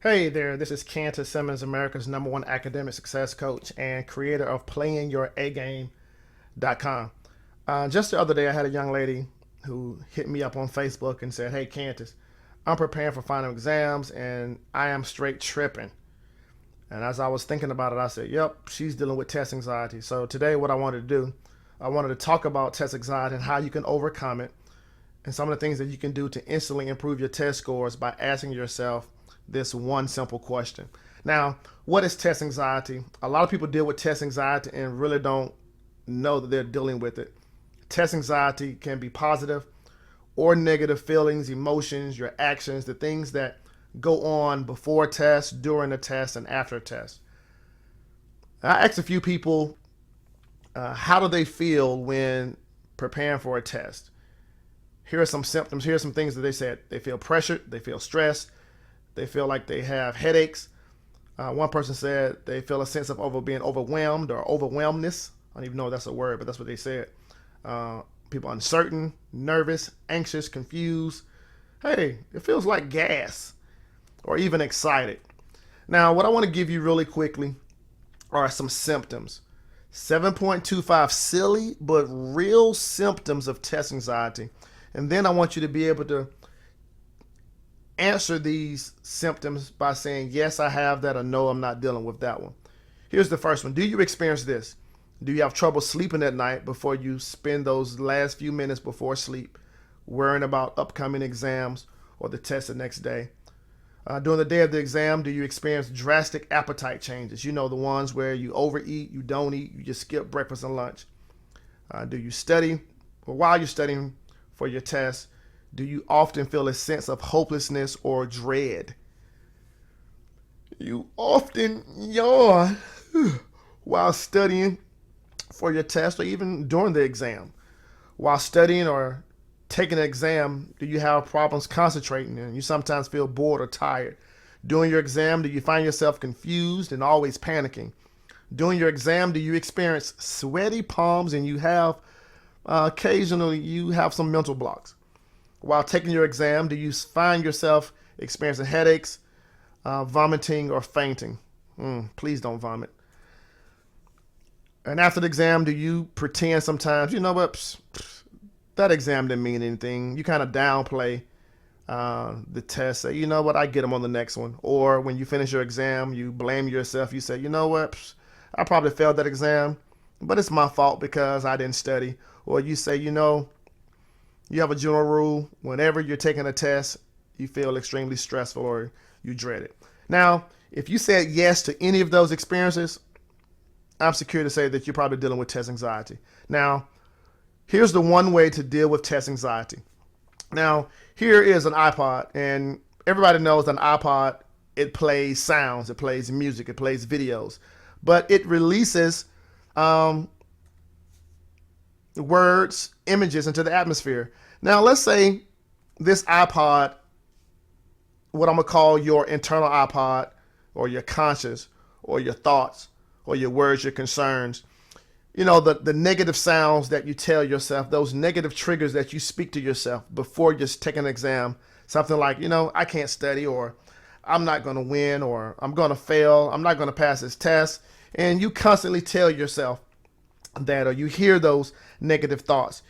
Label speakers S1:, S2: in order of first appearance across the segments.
S1: Hey there, this is Cantus Simmons, America's #1 academic success coach and creator of PlayingYourAGame.com. Just the other day, I had a young lady who hit me up on Facebook and said, "Hey, Cantus, I'm preparing for final exams and I am straight tripping." And as I was thinking about it, I said, "Yep, she's dealing with test anxiety." So today, what I wanted to do, I wanted to talk about test anxiety and how you can overcome it, and some of the things that you can do to instantly improve your test scores by asking yourself this one simple question. Now, what is test anxiety? A lot of people deal with test anxiety and really don't know that they're dealing with it. Test anxiety can be positive or negative feelings, emotions, your actions, the things that go on before a test, during a test, and after a test. I asked a few people, how do they feel when preparing for a test? Here are some symptoms. Here are some things that they said. They feel pressured. They feel stressed. They feel like they have headaches. One person said they feel a sense of being overwhelmed or overwhelmness. I don't even know if that's a word, but that's what they said. People uncertain, nervous, anxious, confused. Hey, it feels like gas, or even excited. Now, what I want to give you really quickly are some symptoms. 7.25 silly but real symptoms of test anxiety. And then I want you to be able to answer these symptoms by saying, yes, I have that, or no, I'm not dealing with that one. Here's the first one. Do you experience this? Do you have trouble sleeping at night before you spend those last few minutes before sleep worrying about upcoming exams or the test the next day? During the day of the exam, do you experience drastic appetite changes? You know, the ones where you overeat, you don't eat, you just skip breakfast and lunch. Do you study? Or while you're studying for your test, do you often feel a sense of hopelessness or dread? You often yawn while studying for your test or even during the exam. While studying or taking an exam, do you have problems concentrating and you sometimes feel bored or tired? During your exam, do you find yourself confused and always panicking? During your exam, do you experience sweaty palms and you have occasionally you have some mental blocks? While taking your exam, do you find yourself experiencing headaches, vomiting, or fainting? Please don't vomit. And after the exam, do you pretend sometimes, you know what, that exam didn't mean anything? You kind of downplay the test, say, you know what, I get them on the next one. Or when you finish your exam, you blame yourself. You say, you know what, I probably failed that exam, but it's my fault because I didn't study. Or you say, you have a general rule. Whenever you're taking a test, you feel extremely stressful or you dread it. Now, if you said yes to any of those experiences, I'm secure to say that you're probably dealing with test anxiety. Now, here's the one way to deal with test anxiety. Now, here is an iPod, and everybody knows an iPod, it plays sounds, it plays music, it plays videos, but it releases words, images into the atmosphere. Now, let's say this iPod, what I'm gonna call your internal iPod, or your conscious, or your thoughts, or your words, your concerns, the negative sounds that you tell yourself, those negative triggers that you speak to yourself before you're taking an exam, something like, I can't study, or I'm not gonna win, or I'm gonna fail, I'm not gonna pass this test. And you constantly tell yourself that, or you hear those negative thoughts.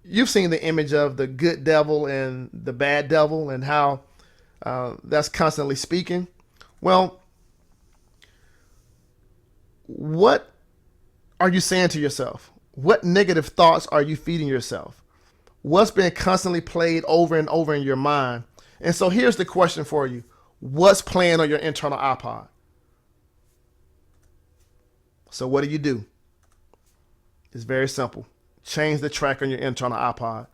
S1: You've seen the image of the good devil and the bad devil and how that's constantly speaking. Well, what are you saying to yourself? What negative thoughts are you feeding yourself? What's been constantly played over and over in your mind? And so here's the question for you. What's playing on your internal iPod? So what do? It's very simple. Change the track on your internal iPod.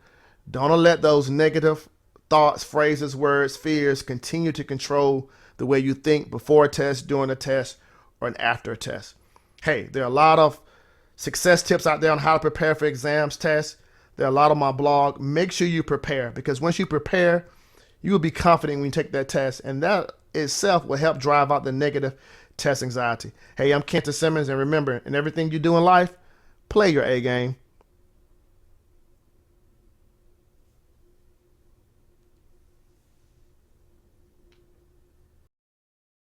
S1: Don't let those negative thoughts, phrases, words, fears continue to control the way you think before a test, during a test, or after a test. Hey, there are a lot of success tips out there on how to prepare for exams, tests. There are a lot on my blog. Make sure you prepare, because once you prepare, you will be confident when you take that test, and that itself will help drive out the negative test anxiety. Hey, I'm Kenton Simmons, and remember, in everything you do in life, play your A game.